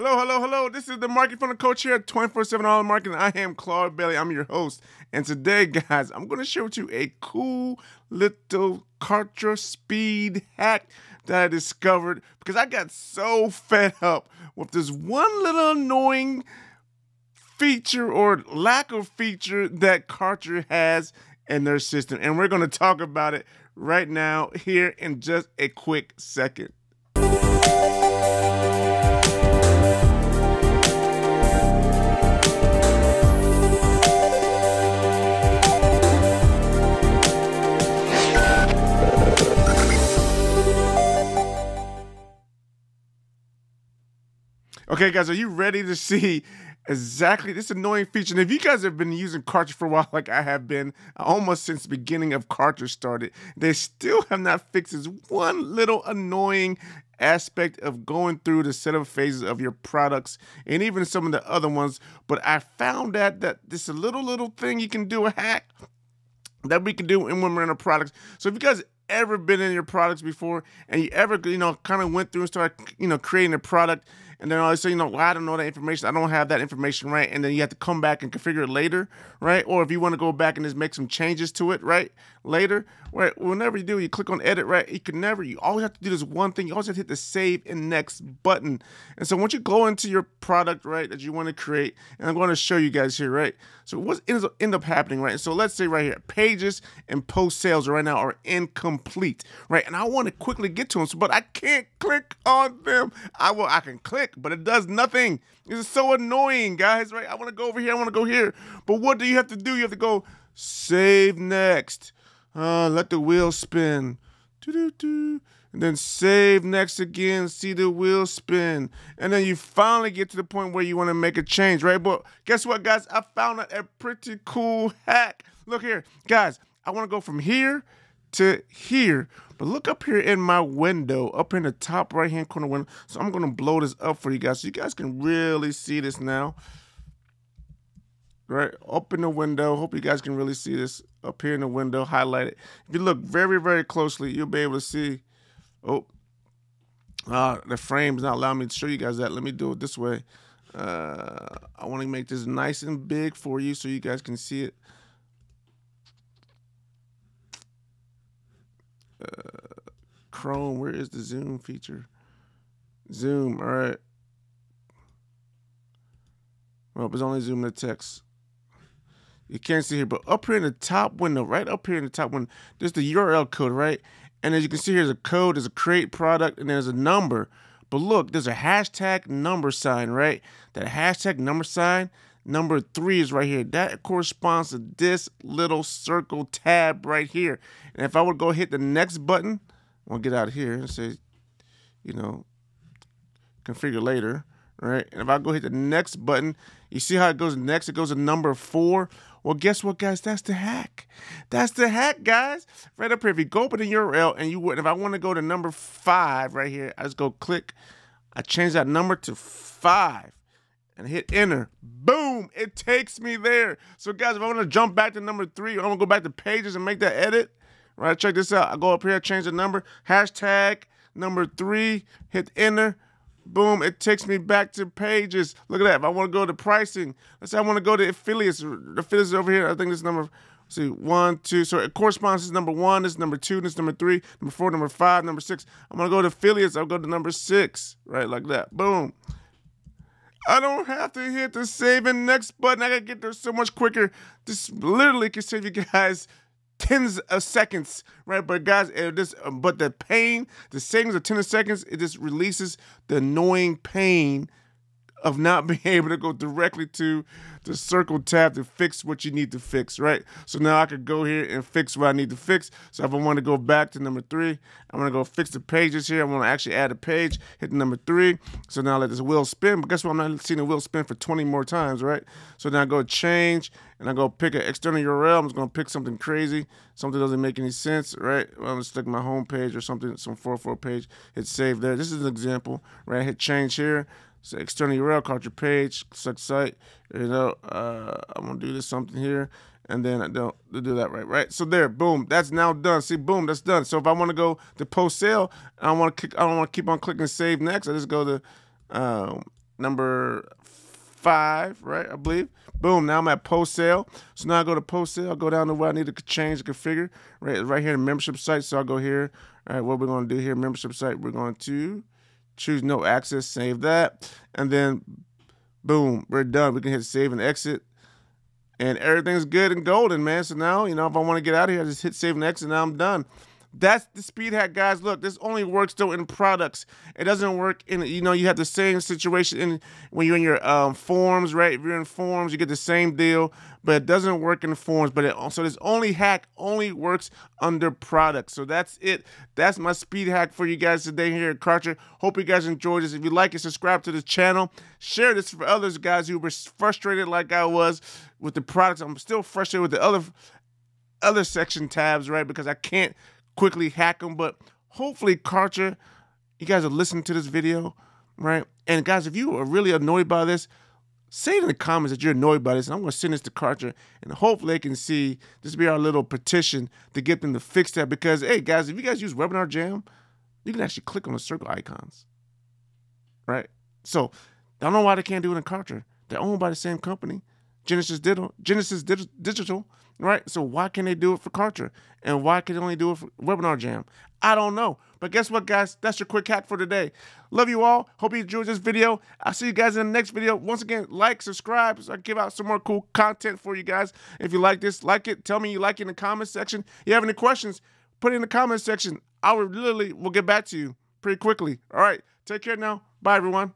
Hello, hello, hello. This is the Market Funnel Coach here at 24/7 All Marketing. I am Claude Bailey. I'm your host. And today, guys, I'm going to share with you a cool little Kartra Speed Hack that I discovered because I got so fed up with this one little annoying feature or lack of feature that Kartra has in their system. And we're going to talk about it right now here in just a quick second. Okay, guys, are you ready to see exactly this annoying feature? And if you guys have been using Kartra for a while, like I have been, almost since the beginning of Kartra started, they still have not fixed this one little annoying aspect of going through the setup phases of your products and even some of the other ones. But I found that this a little thing you can do, a hack that we can do when we're in our products. So if you guys ever been in your products before and you ever, kind of went through and started, creating a product, and then all of a sudden, well, I don't know that information. I don't have that information, right? And then you have to come back and configure it later, right? Or if you want to go back and just make some changes to it, right? Later, right? Whenever you do, you click on edit, right? You always have to do this one thing. You always have to hit the save and next button. And so once you go into your product, right, that you want to create, and I'm going to show you guys here, right? So what ends up happening, right? So let's say right here, pages and post sales right now are incomplete, right? And I want to quickly get to them, but I can't click on them. I can click, but it does nothing. This is so annoying, guys, right? I want to go over here. I want to go here. But what do you have to do? You have to go save next. Let the wheel spin. And then save next again. See the wheel spin. And then you finally get to the point where you want to make a change, right? But guess what, guys? I found out a pretty cool hack. Look here, guys. I want to go from here to here. But look up here in my window, up in the top right-hand corner window. So I'm going to blow this up for you guys so you guys can really see this now. Right, up in the window. Hope you guys can really see this up here in the window, highlight it. If you look very, very closely, you'll be able to see. Oh, the frame's not allowing me to show you guys that. Let me do it this way. I want to make this nice and big for you so you guys can see it. Chrome, where is the zoom feature? Zoom, all right. Well, it's only zoom the text. You can't see here, but up here in the top window, right up here in the top window, there's the URL code, right? And as you can see, here's a code, there's a create product, and there's a number. But look, there's a hashtag number sign, right? That hashtag number sign, number 3 is right here. That corresponds to this little circle tab right here. And if I would go hit the next button, I'll get out of here and say, configure later, right? And if I go hit the next button, you see how it goes next? It goes to number 4. Well, guess what, guys? That's the hack. That's the hack, guys. Right up here. If you go up in the URL and if I want to go to number 5 right here, I just go click. I change that number to 5 and hit enter. Boom! It takes me there. So, guys, if I want to jump back to number 3, or I want to go back to pages and make that edit, right? Check this out. I go up here, change the number, hashtag number 3, hit enter. Boom, it takes me back to pages. Look at that. If I want to go to pricing, let's say I want to go to affiliates. The affiliates over here. I think this number, let's see, 1, 2. So it corresponds to number 1, this is number 2, this is number 3, number 4, number 5, number 6. I'm going to go to affiliates. I'll go to number 6, right, like that. Boom. I don't have to hit the save and next button. I got to get there so much quicker. This literally can save you guys tens of seconds, right? But guys, but the pain, the savings of 10 seconds, it just releases the annoying pain of not being able to go directly to the circle tab to fix what you need to fix, right? So now I could go here and fix what I need to fix. So if I want to go back to number 3, I'm going to go fix the pages here. I want to actually add a page, hit number 3. So now let this wheel spin. But guess what? I'm not seeing the wheel spin for 20 more times, right? So now I go change and I go pick an external URL. I'm just going to pick something crazy, something that doesn't make any sense, right? Well, I'm going to stick my home page or something, some 404 page, hit save there. This is an example, right? Hit change here. So external URL, Kartra page, select site, I'm gonna do this something here, and then I don't do that right. So there, boom, that's now done. See, boom, that's done. So if I want to go to post sale, I don't want to keep on clicking save next. I just go to number 5, right? I believe. Boom. Now I'm at post sale. So now I go to post sale. I'll go down to where I need to change the configure. Right here in the membership site. So I'll go here. All right, what we're going to do here, membership site, we're going to choose no access, save that. And then, boom, we're done. We can hit save and exit. And everything's good and golden, man. So now, you know, if I want to get out of here, I just hit save and exit. Now I'm done. That's the speed hack, guys. Look, this only works though in products. It doesn't work in, you know, you have the same situation when you're in your forms, right? If you're in forms, you get the same deal, but it doesn't work in forms. But so this hack only works under products. So that's it. That's my speed hack for you guys today here at Kartra. Hope you guys enjoyed this. If you like it, subscribe to the channel. Share this for others, guys, who were frustrated like I was with the products. I'm still frustrated with the other section tabs, right? Because I can't quickly hack them, but hopefully Kartra, you guys are listening to this video, right? And guys, if you are really annoyed by this, say in the comments that you're annoyed by this, and I'm going to send this to Kartra, and hopefully they can see this be our little petition to get them to fix that. Because hey guys, if you guys use Webinar Jam, you can actually click on the circle icons, right? So I don't know why they can't do it in Kartra. They're owned by the same company, Genesis Digital, right? So why can't they do it for Kartra? And why can they only do it for Webinar Jam? I don't know. But guess what, guys? That's your quick hack for today. Love you all. Hope you enjoyed this video. I'll see you guys in the next video. Once again, like, subscribe, so I give out some more cool content for you guys. If you like this, like it. Tell me you like it in the comments section. If you have any questions, put it in the comments section. I will get back to you pretty quickly. All right. Take care now. Bye, everyone.